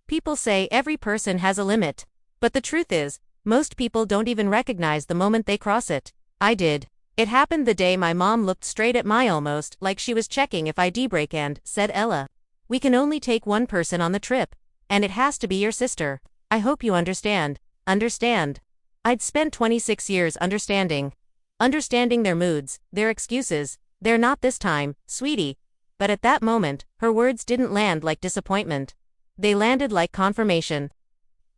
People say every person has a limit. But the truth is, most people don't even recognize the moment they cross it. I did. It happened the day my mom looked straight at me almost like she was checking if I'd break and said, "Ella, we can only take one person on the trip. And it has to be your sister. I hope you understand." Understand. I'd spent 26 years understanding their moods, their excuses. "They're not this time, sweetie." But at that moment, her words didn't land like disappointment. They landed like confirmation.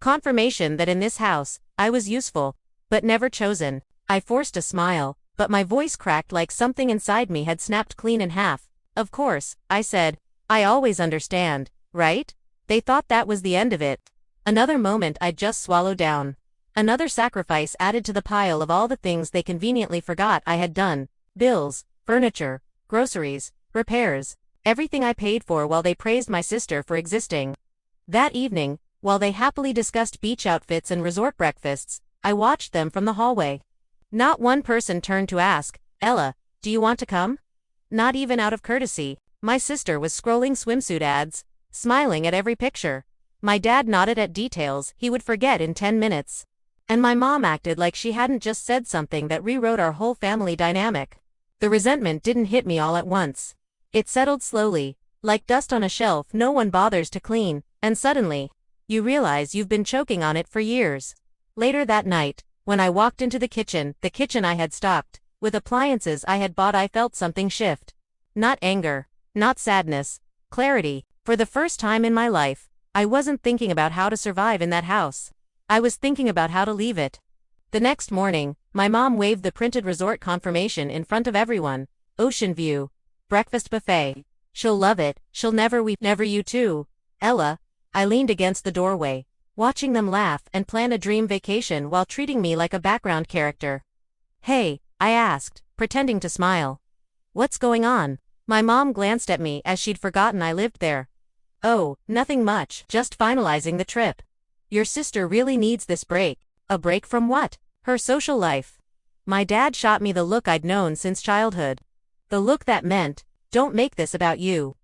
Confirmation that in this house, I was useful, but never chosen. I forced a smile, but my voice cracked like something inside me had snapped clean in half. "Of course," I said. "I always understand, right?" They thought that was the end of it. Another moment I'd just swallowed down. Another sacrifice added to the pile of all the things they conveniently forgot I had done. Bills, furniture, groceries, repairs, everything I paid for while they praised my sister for existing. That evening, while they happily discussed beach outfits and resort breakfasts, I watched them from the hallway. Not one person turned to ask, "Ella, do you want to come?" Not even out of courtesy. My sister was scrolling swimsuit ads, smiling at every picture. My dad nodded at details he would forget in 10 minutes. And my mom acted like she hadn't just said something that rewrote our whole family dynamic. The resentment didn't hit me all at once. It settled slowly, like dust on a shelf no one bothers to clean, and suddenly, you realize you've been choking on it for years. Later that night, when I walked into the kitchen I had stocked, with appliances I had bought, I felt something shift. Not anger, not sadness, clarity. For the first time in my life, I wasn't thinking about how to survive in that house. I was thinking about how to leave it. The next morning, my mom waved the printed resort confirmation in front of everyone. "Ocean view. Breakfast buffet. She'll love it, she'll never weep." "Never you too, Ella." I leaned against the doorway, watching them laugh and plan a dream vacation while treating me like a background character. "Hey," I asked, pretending to smile. "What's going on?" My mom glanced at me as she'd forgotten I lived there. "Oh, nothing much, just finalizing the trip. Your sister really needs this break." "A break from what?" "Her social life." My dad shot me the look I'd known since childhood. The look that meant, "Don't make this about you."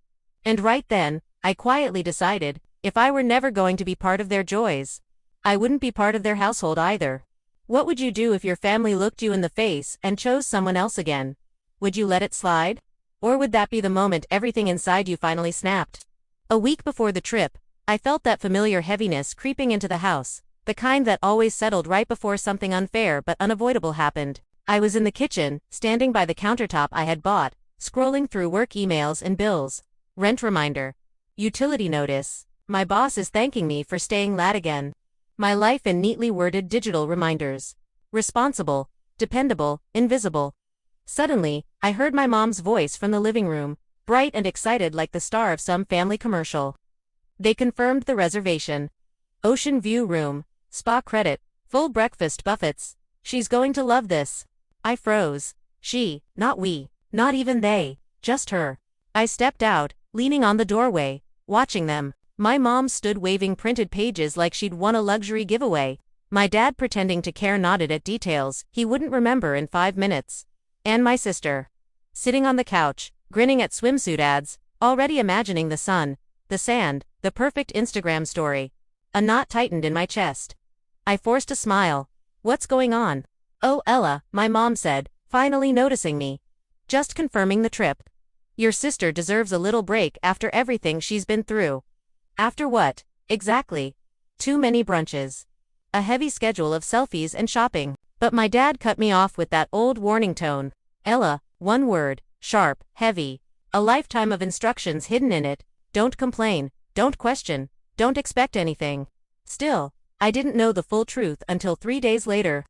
And right then, I quietly decided, if I were never going to be part of their joys, I wouldn't be part of their household either. What would you do if your family looked you in the face and chose someone else again? Would you let it slide? Or would that be the moment everything inside you finally snapped? A week before the trip, I felt that familiar heaviness creeping into the house, the kind that always settled right before something unfair but unavoidable happened. I was in the kitchen, standing by the countertop I had bought, scrolling through work emails and bills. Rent reminder. Utility notice. My boss is thanking me for staying late again. My life in neatly worded digital reminders. Responsible, dependable, invisible. Suddenly, I heard my mom's voice from the living room, bright and excited like the star of some family commercial. They confirmed the reservation. Ocean view room, spa credit, full breakfast buffets. She's going to love this. I froze. She, not we, not even they, just her. I stepped out, leaning on the doorway, watching them. My mom stood waving printed pages like she'd won a luxury giveaway. My dad pretending to care nodded at details he wouldn't remember in 5 minutes. And my sister, sitting on the couch, grinning at swimsuit ads, already imagining the sun, the sand, the perfect Instagram story. A knot tightened in my chest. I forced a smile. "What's going on?" "Oh, Ella," my mom said, finally noticing me. "Just confirming the trip. Your sister deserves a little break after everything she's been through." "After what, exactly?" "Too many brunches. A heavy schedule of selfies and shopping." But my dad cut me off with that old warning tone. "Ella, one word, sharp, heavy. A lifetime of instructions hidden in it. Don't complain, don't question, don't expect anything." Still, I didn't know the full truth until 3 days later.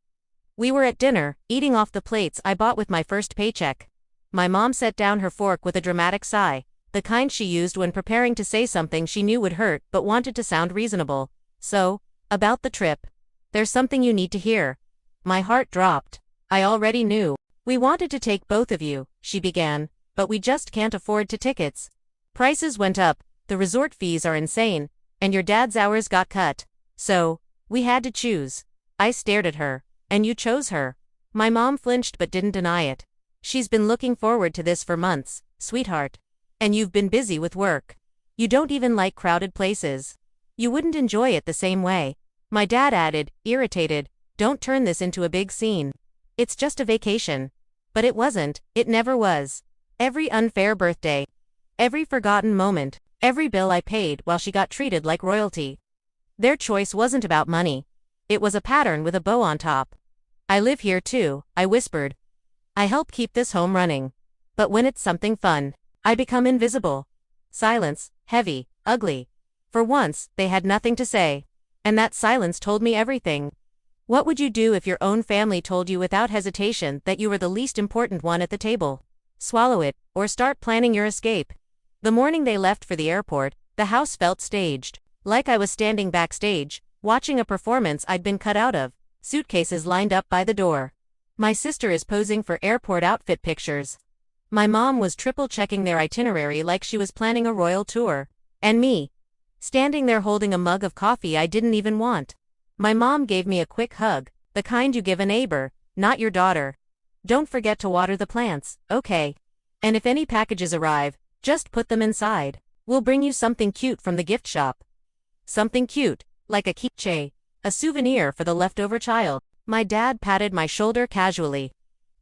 We were at dinner, eating off the plates I bought with my first paycheck. My mom set down her fork with a dramatic sigh, the kind she used when preparing to say something she knew would hurt but wanted to sound reasonable. "So, about the trip. There's something you need to hear." My heart dropped. I already knew. "We wanted to take both of you," she began, "but we just can't afford tickets. Prices went up, the resort fees are insane, and your dad's hours got cut. So, we had to choose." I stared at her. "And you chose her." My mom flinched but didn't deny it. "She's been looking forward to this for months, sweetheart. And you've been busy with work. You don't even like crowded places." You wouldn't enjoy it the same way. My dad added, irritated, "Don't turn this into a big scene. It's just a vacation." But it wasn't, it never was. Every unfair birthday, every forgotten moment, every bill I paid while she got treated like royalty. Their choice wasn't about money. It was a pattern with a bow on top. "I live here too," I whispered. "I help keep this home running. But when it's something fun, I become invisible." Silence, heavy, ugly. For once, they had nothing to say. And that silence told me everything. What would you do if your own family told you without hesitation that you were the least important one at the table? Swallow it, or start planning your escape. The morning they left for the airport, the house felt staged. Like I was standing backstage, watching a performance I'd been cut out of, suitcases lined up by the door. My sister is posing for airport outfit pictures. My mom was triple-checking their itinerary like she was planning a royal tour. And me, standing there holding a mug of coffee I didn't even want. My mom gave me a quick hug, the kind you give a neighbor, not your daughter. "Don't forget to water the plants, okay? And if any packages arrive, just put them inside. We'll bring you something cute from the gift shop." Something cute, like a keychain, a souvenir for the leftover child. My dad patted my shoulder casually.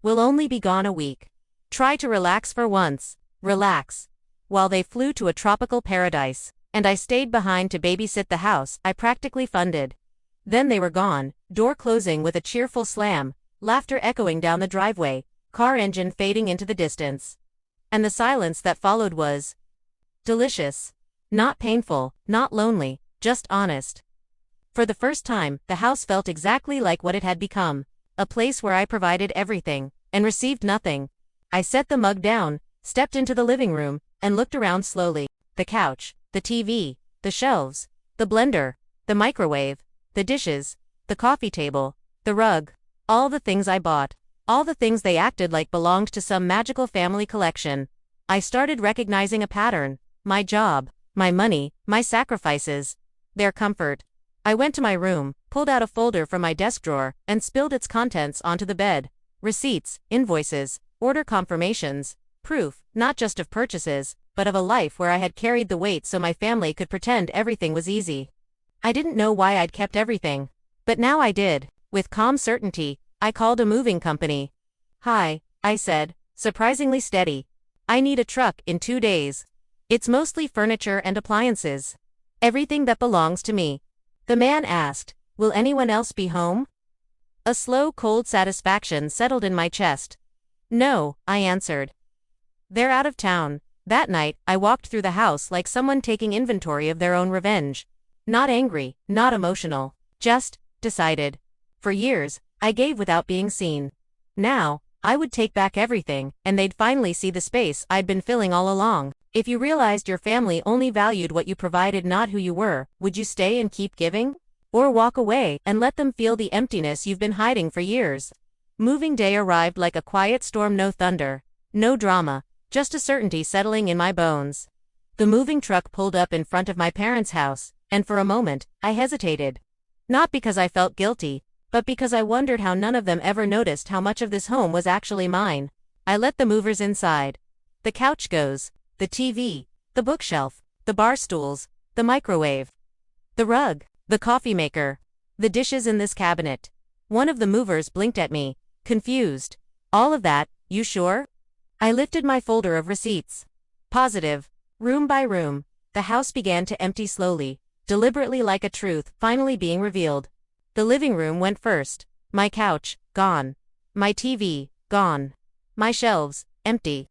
"We'll only be gone a week. Try to relax for once. Relax." While they flew to a tropical paradise, and I stayed behind to babysit the house I practically funded. Then they were gone, door closing with a cheerful slam, laughter echoing down the driveway, car engine fading into the distance. And the silence that followed was delicious. Not painful, not lonely, just honest. For the first time, the house felt exactly like what it had become, a place where I provided everything, and received nothing. I set the mug down, stepped into the living room, and looked around slowly. The couch, the TV, the shelves, the blender, the microwave, the dishes, the coffee table, the rug, all the things I bought, all the things they acted like belonged to some magical family collection. I started recognizing a pattern: my job, my money, my sacrifices, their comfort. I went to my room, pulled out a folder from my desk drawer, and spilled its contents onto the bed. Receipts, invoices, order confirmations, proof, not just of purchases, but of a life where I had carried the weight so my family could pretend everything was easy. I didn't know why I'd kept everything. But now I did. With calm certainty, I called a moving company. "Hi," I said, surprisingly steady. "I need a truck in 2 days. It's mostly furniture and appliances. Everything that belongs to me." The man asked, "Will anyone else be home?" A slow, cold satisfaction settled in my chest. "No," I answered. "They're out of town." That night, I walked through the house like someone taking inventory of their own revenge. Not angry, not emotional, just decided. For years, I gave without being seen. Now, I would take back everything, and they'd finally see the space I'd been filling all along. If you realized your family only valued what you provided, not who you were, would you stay and keep giving? Or walk away and let them feel the emptiness you've been hiding for years? Moving day arrived like a quiet storm, no thunder, no drama, just a certainty settling in my bones. The moving truck pulled up in front of my parents' house, and for a moment, I hesitated. Not because I felt guilty, but because I wondered how none of them ever noticed how much of this home was actually mine. I let the movers inside. The couch goes, the TV, the bookshelf, the bar stools, the microwave, the rug, the coffee maker, the dishes in this cabinet. One of the movers blinked at me, confused. "All of that, you sure?" I lifted my folder of receipts. Positive. Room by room, the house began to empty slowly, deliberately, like a truth finally being revealed. The living room went first. My couch, gone. My TV, gone. My shelves, empty.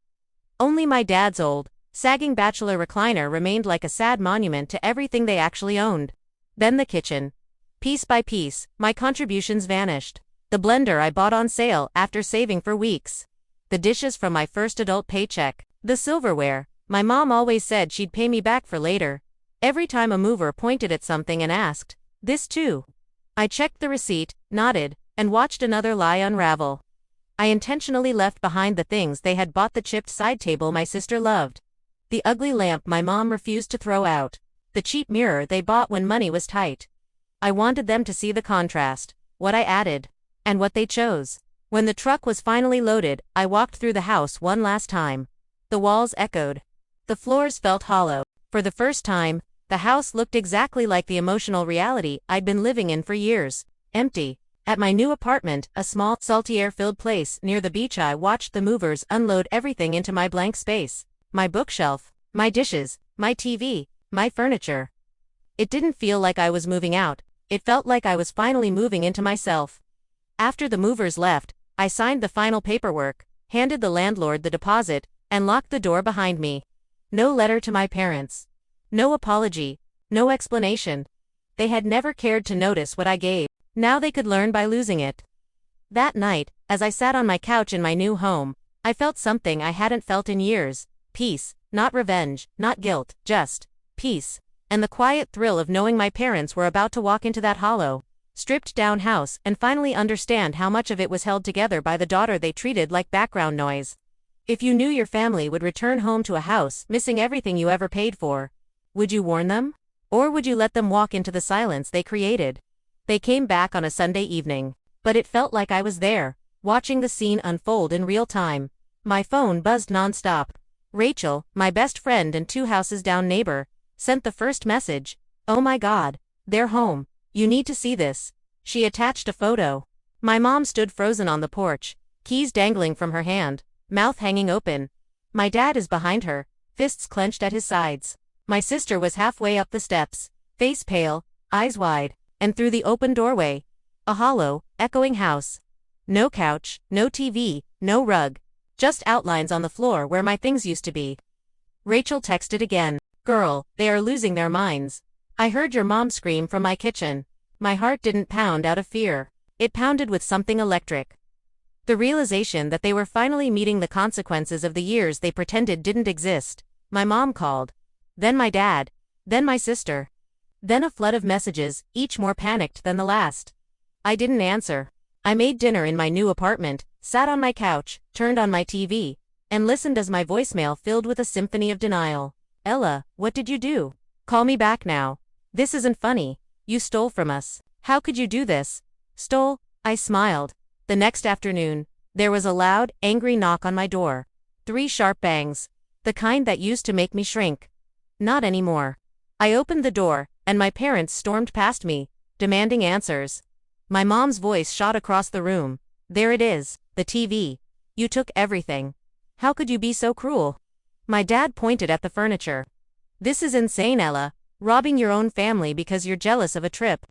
Only my dad's old, sagging bachelor recliner remained like a sad monument to everything they actually owned. Then the kitchen. Piece by piece, my contributions vanished. The blender I bought on sale after saving for weeks. The dishes from my first adult paycheck. The silverware my mom always said she'd pay me back for later. Every time a mover pointed at something and asked, "This too?" I checked the receipt, nodded, and watched another lie unravel. I intentionally left behind the things they had bought: the chipped side table my sister loved, the ugly lamp my mom refused to throw out, the cheap mirror they bought when money was tight. I wanted them to see the contrast, what I added, and what they chose. When the truck was finally loaded, I walked through the house one last time. The walls echoed. The floors felt hollow. For the first time, The house looked exactly like the emotional reality I'd been living in for years. Empty. At my new apartment, a small, salty air-filled place near the beach, I watched the movers unload everything into my blank space. My bookshelf, my dishes, my TV, my furniture. It didn't feel like I was moving out, it felt like I was finally moving into myself. After the movers left, I signed the final paperwork, handed the landlord the deposit, and locked the door behind me. No letter to my parents. No apology, no explanation. They had never cared to notice what I gave. Now they could learn by losing it. That night, as I sat on my couch in my new home, I felt something I hadn't felt in years. Peace, not revenge, not guilt, just peace. And the quiet thrill of knowing my parents were about to walk into that hollow, stripped-down house and finally understand how much of it was held together by the daughter they treated like background noise. If you knew your family would return home to a house missing everything you ever paid for, would you warn them? Or would you let them walk into the silence they created? They came back on a Sunday evening, but it felt like I was there, watching the scene unfold in real time. My phone buzzed nonstop. Rachel, my best friend and 2 houses down neighbor, sent the first message. "Oh my God, they're home. You need to see this." She attached a photo. My mom stood frozen on the porch, keys dangling from her hand, mouth hanging open. My dad is behind her, fists clenched at his sides. My sister was halfway up the steps, face pale, eyes wide, and through the open doorway, a hollow, echoing house. No couch, no TV, no rug, just outlines on the floor where my things used to be. Rachel texted again. "Girl, they are losing their minds. I heard your mom scream from my kitchen." My heart didn't pound out of fear. It pounded with something electric. The realization that they were finally meeting the consequences of the years they pretended didn't exist. My mom called. Then my dad. Then my sister. Then a flood of messages, each more panicked than the last. I didn't answer. I made dinner in my new apartment, sat on my couch, turned on my TV, and listened as my voicemail filled with a symphony of denial. "Ella, what did you do? Call me back now. This isn't funny. You stole from us. How could you do this?" Stole? I smiled. The next afternoon, there was a loud, angry knock on my door. 3 sharp bangs. The kind that used to make me shrink. Not anymore. I opened the door, and my parents stormed past me, demanding answers. My mom's voice shot across the room. "There it is, the TV. You took everything. How could you be so cruel?" My dad pointed at the furniture. "This is insane, Ella. Robbing your own family because you're jealous of a trip."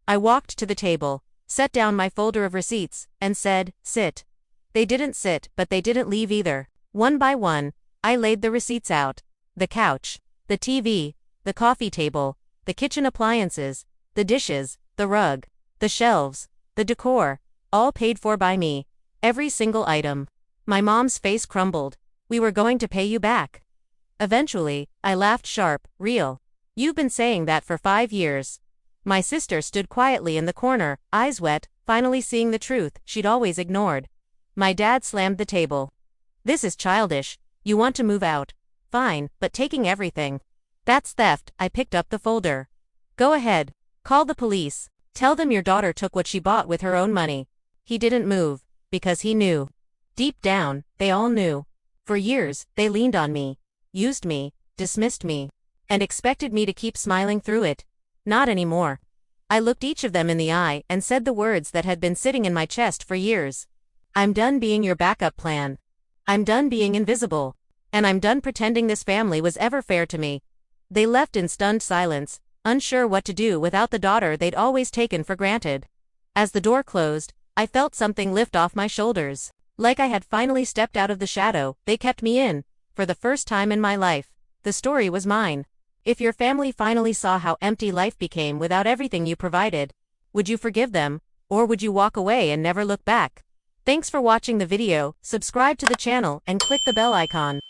I walked to the table, set down my folder of receipts, and said, "Sit." They didn't sit, but they didn't leave either. One by one, I laid the receipts out. The couch, the TV, the coffee table, the kitchen appliances, the dishes, the rug, the shelves, the decor, all paid for by me. Every single item. My mom's face crumbled. "We were going to pay you back." Eventually, I laughed sharp, real. "You've been saying that for 5 years. My sister stood quietly in the corner, eyes wet, finally seeing the truth she'd always ignored. My dad slammed the table. "This is childish. You want to move out. Fine, but taking everything. That's theft." I picked up the folder. "Go ahead. Call the police. Tell them your daughter took what she bought with her own money." He didn't move, because he knew. Deep down, they all knew. For years, they leaned on me, used me, dismissed me, and expected me to keep smiling through it. Not anymore. I looked each of them in the eye and said the words that had been sitting in my chest for years. "I'm done being your backup plan. I'm done being invisible. And I'm done pretending this family was ever fair to me." They left in stunned silence, unsure what to do without the daughter they'd always taken for granted. As the door closed, I felt something lift off my shoulders. Like I had finally stepped out of the shadow they kept me in. For the first time in my life, the story was mine. If your family finally saw how empty life became without everything you provided, would you forgive them, or would you walk away and never look back? Thanks for watching the video, subscribe to the channel and click the bell icon.